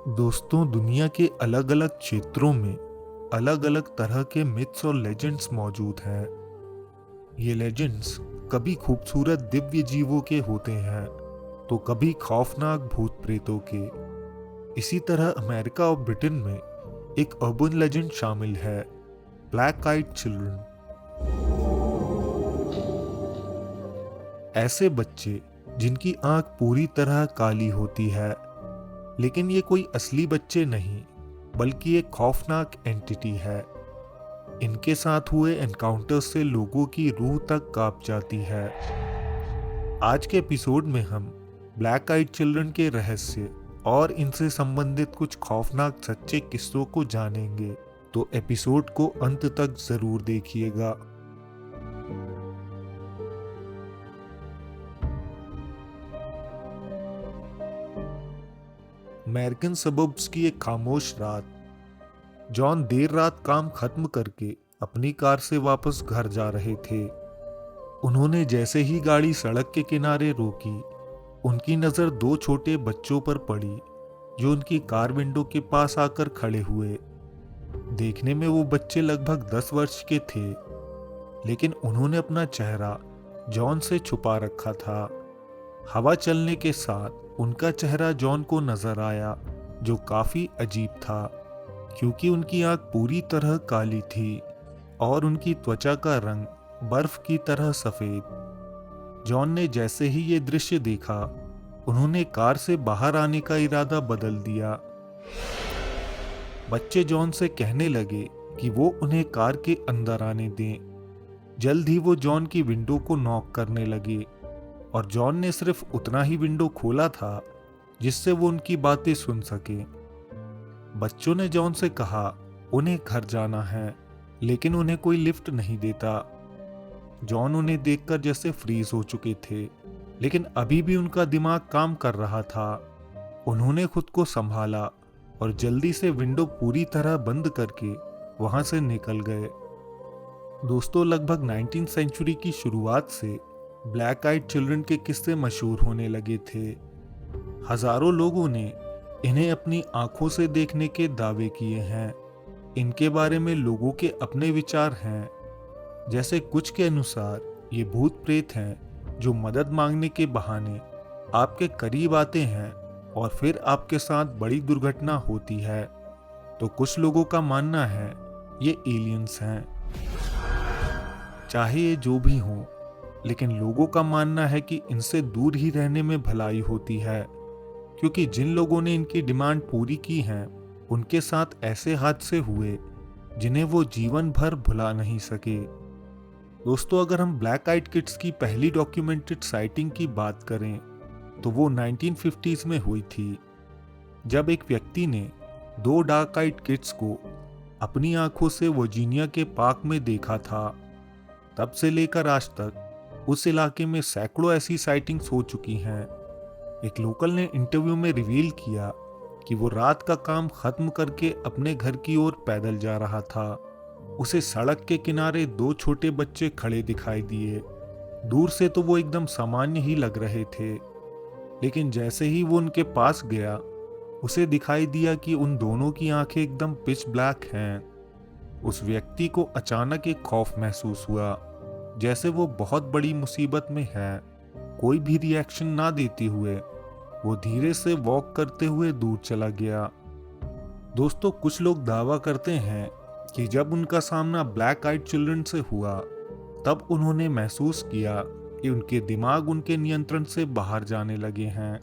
दोस्तों, दुनिया के अलग अलग क्षेत्रों में अलग अलग तरह के मिथ्स और लेजेंड्स मौजूद हैं। ये लेजेंड्स कभी खूबसूरत दिव्य जीवों के होते हैं तो कभी खौफनाक भूत प्रेतों के। इसी तरह अमेरिका और ब्रिटेन में एक अर्बन लेजेंड शामिल है, ब्लैक आइड चिल्ड्रन। ऐसे बच्चे जिनकी आंख पूरी तरह काली होती है, लेकिन ये कोई असली बच्चे नहीं बल्कि एक खौफनाक एंटिटी है। इनके साथ हुए एनकाउंटर से लोगों की रूह तक कांप जाती है। आज के एपिसोड में हम ब्लैक आइड चिल्ड्रन के रहस्य और इनसे संबंधित कुछ खौफनाक सच्चे किस्सों को जानेंगे, तो एपिसोड को अंत तक जरूर देखिएगा। अमेरिकन सबर्ब्स की एक खामोश रात। जॉन देर रात काम खत्म करके अपनी कार से वापस घर जा रहे थे। उन्होंने जैसे ही गाड़ी सड़क के किनारे रोकी, उनकी नज़र दो छोटे बच्चों पर पड़ी जो उनकी कार विंडो के पास आकर खड़े हुए। देखने में वो बच्चे लगभग 10 वर्ष के थे, लेकिन उन्होंने अपना चेहरा जॉन से छुपा रखा था। हवा चलने के साथ उनका चेहरा जॉन को नजर आया, जो काफी अजीब था क्योंकि उनकी आंख पूरी तरह काली थी और उनकी त्वचा का रंग बर्फ की तरह सफेद। जॉन ने जैसे ही ये दृश्य देखा, उन्होंने कार से बाहर आने का इरादा बदल दिया। बच्चे जॉन से कहने लगे कि वो उन्हें कार के अंदर आने दें। जल्द ही वो जॉन की विंडो को नॉक करने लगे और जॉन ने सिर्फ उतना ही विंडो खोला था जिससे वो उनकी बातें सुन सके। बच्चों ने जॉन से कहा उन्हें घर जाना है, लेकिन उन्हें कोई लिफ्ट नहीं देता। जॉन उन्हें देखकर जैसे फ्रीज हो चुके थे, लेकिन अभी भी उनका दिमाग काम कर रहा था। उन्होंने खुद को संभाला और जल्दी से विंडो पूरी तरह बंद करके वहां से निकल गए। दोस्तों, लगभग 19वीं सेंचुरी की शुरुआत से ब्लैक आइड चिल्ड्रन के किस्से मशहूर होने लगे थे। हजारों लोगों ने इन्हें अपनी आंखों से देखने के दावे किए हैं। इनके बारे में लोगों के अपने विचार हैं। जैसे कुछ के अनुसार ये भूत प्रेत हैं जो मदद मांगने के बहाने आपके करीब आते हैं और फिर आपके साथ बड़ी दुर्घटना होती है। तो कुछ लोगों का मानना है ये एलियंस हैं। चाहे ये जो भी हो, लेकिन लोगों का मानना है कि इनसे दूर ही रहने में भलाई होती है, क्योंकि जिन लोगों ने इनकी डिमांड पूरी की है उनके साथ ऐसे हादसे हुए जिन्हें वो जीवन भर भुला नहीं सके। दोस्तों, अगर हम ब्लैक आइड किड्स की पहली डॉक्यूमेंटेड साइटिंग की बात करें तो वो 1950s में हुई थी, जब एक व्यक्ति ने दो डार्क आइड किड्स को अपनी आंखों से वर्जीनिया के पार्क में देखा था। तब से लेकर आज तक उस इलाके में सैकड़ों ऐसी साइटिंग्स हो चुकी हैं। एक लोकल ने इंटरव्यू में रिवील किया कि वो रात का काम खत्म करके अपने घर की ओर पैदल जा रहा था। उसे सड़क के किनारे दो छोटे बच्चे खड़े दिखाई दिए। दूर से तो वो एकदम सामान्य ही लग रहे थे, लेकिन जैसे ही वो उनके पास गया, उसे दिखाई दिया कि उन दोनों की आंखें एकदम पिच ब्लैक हैं। उस व्यक्ति को अचानक एक खौफ महसूस हुआ, जैसे वो बहुत बड़ी मुसीबत में है। कोई भी रिएक्शन ना देते हुए वो धीरे से वॉक करते हुए दूर चला गया। दोस्तों, कुछ लोग दावा करते हैं कि जब उनका सामना ब्लैक आइड चिल्ड्रन से हुआ, तब उन्होंने महसूस किया कि उनके दिमाग उनके नियंत्रण से बाहर जाने लगे हैं,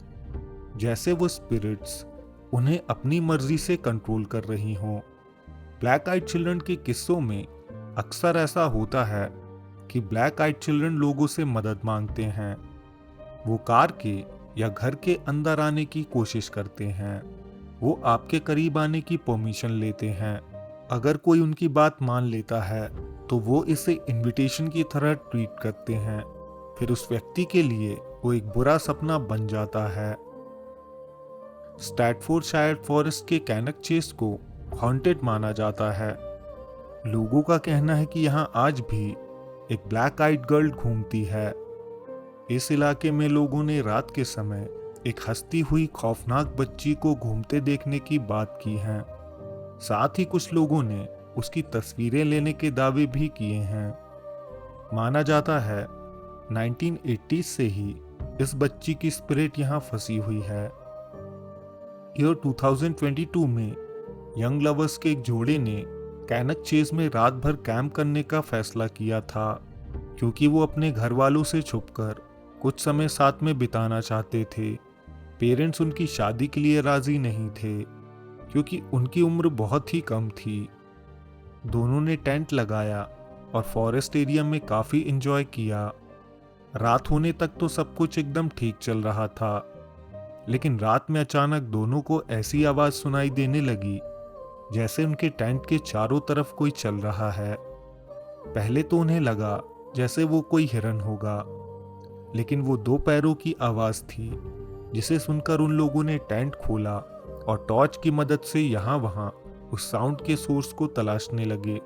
जैसे वो स्पिरिट्स उन्हें अपनी मर्जी से कंट्रोल कर रही हों। ब्लैक आइड चिल्ड्रन के किस्सों में अक्सर ऐसा होता है कि ब्लैक आइड चिल्ड्रन लोगों से मदद मांगते हैं। वो कार के या घर के अंदर आने की कोशिश करते हैं। वो आपके करीब आने की परमिशन लेते हैं। अगर कोई उनकी बात मान लेता है तो वो इसे इनविटेशन की तरह ट्रीट करते हैं। फिर उस व्यक्ति के लिए वो एक बुरा सपना बन जाता है। स्टैटफोर्डशायर फॉरेस्ट के कैनक चेस को हॉन्टेड माना जाता है। लोगों का कहना है कि यहाँ आज भी एक ब्लैक आइड गर्ल घूमती है। इस इलाके में लोगों ने रात के समय एक हंसती हुई खौफनाक बच्ची को घूमते देखने की बात की है। साथ ही कुछ लोगों ने उसकी तस्वीरें लेने के दावे भी किए हैं। माना जाता है 1980 से ही इस बच्ची की स्पिरिट यहाँ फंसी हुई है। ईयर 2022 में यंग लवर्स के एक जोड़े ने कैनक चेज में रात भर कैंप करने का फैसला किया था, क्योंकि वो अपने घर वालों से छुपकर कुछ समय साथ में बिताना चाहते थे। पेरेंट्स उनकी शादी के लिए राजी नहीं थे, क्योंकि उनकी उम्र बहुत ही कम थी। दोनों ने टेंट लगाया और फॉरेस्ट एरिया में काफ़ी एंजॉय किया। रात होने तक तो सब कुछ एकदम ठीक चल रहा था, लेकिन रात में अचानक दोनों को ऐसी आवाज़ सुनाई देने लगी जैसे उनके टेंट के चारों तरफ कोई चल रहा है। पहले तो उन्हें लगा जैसे वो कोई हिरन होगा, लेकिन वो दो पैरों की आवाज़ थी, जिसे सुनकर उन लोगों ने टेंट खोला और टॉर्च की मदद से यहाँ वहाँ उस साउंड के सोर्स को तलाशने लगे।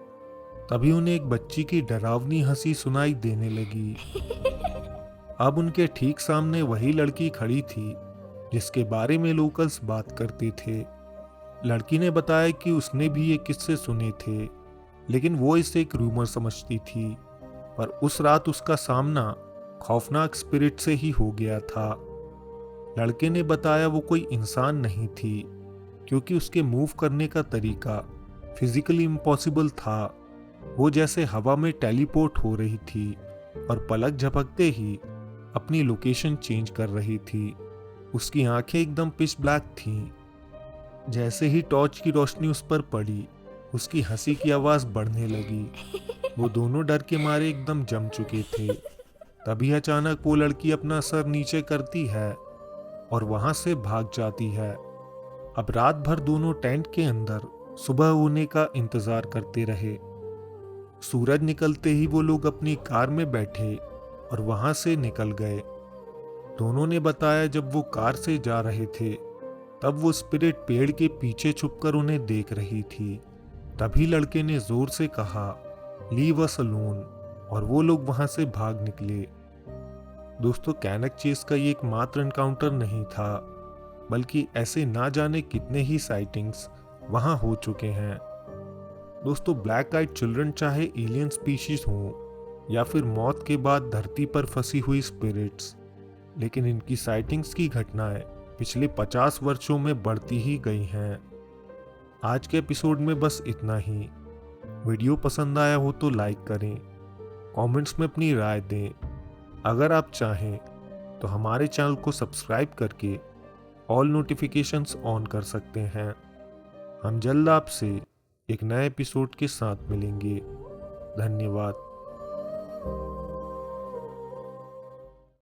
तभी उन्हें एक बच्ची की डरावनी हंसी सुनाई देने लगी। अब उनके ठीक सामने वही लड़की खड़ी थी जिसके बारे में लोकल्स बात करते थे। लड़की ने बताया कि उसने भी ये किस्से सुने थे, लेकिन वो इसे एक रूमर समझती थी। पर उस रात उसका सामना खौफनाक स्पिरिट से ही हो गया था। लड़के ने बताया वो कोई इंसान नहीं थी, क्योंकि उसके मूव करने का तरीका फिजिकली इम्पॉसिबल था। वो जैसे हवा में टेलीपोर्ट हो रही थी और पलक झपकते ही अपनी लोकेशन चेंज कर रही थी। उसकी आंखें एकदम पिच ब्लैक थीं। जैसे ही टॉर्च की रोशनी उस पर पड़ी, उसकी हंसी की आवाज़ बढ़ने लगी। वो दोनों डर के मारे एकदम जम चुके थे। तभी अचानक वो लड़की अपना सर नीचे करती है और वहां से भाग जाती है। अब रात भर दोनों टेंट के अंदर सुबह होने का इंतजार करते रहे। सूरज निकलते ही वो लोग अपनी कार में बैठे और वहां से निकल गए। दोनों ने बताया जब वो कार से जा रहे थे, तब वो स्पिरिट पेड़ के पीछे छुपकर उन्हें देख रही थी। तभी लड़के ने जोर से कहा, लीव अस अलोन, और वो लोग वहां से भाग निकले। दोस्तों, कैनक चेस का ये एकमात्र एनकाउंटर नहीं था, बल्कि ऐसे ना जाने कितने ही साइटिंग्स वहां हो चुके हैं। दोस्तों, ब्लैक आइड चिल्ड्रन चाहे एलियन स्पीशीज हों या फिर मौत के बाद धरती पर फंसी हुई स्पिरिट्स, लेकिन इनकी साइटिंग्स की घटनाएं पिछले 50 वर्षों में बढ़ती ही गई हैं। आज के एपिसोड में बस इतना ही। वीडियो पसंद आया हो तो लाइक करें, कमेंट्स में अपनी राय दें। अगर आप चाहें तो हमारे चैनल को सब्सक्राइब करके ऑल नोटिफिकेशंस ऑन कर सकते हैं। हम जल्द आपसे एक नए एपिसोड के साथ मिलेंगे। धन्यवाद।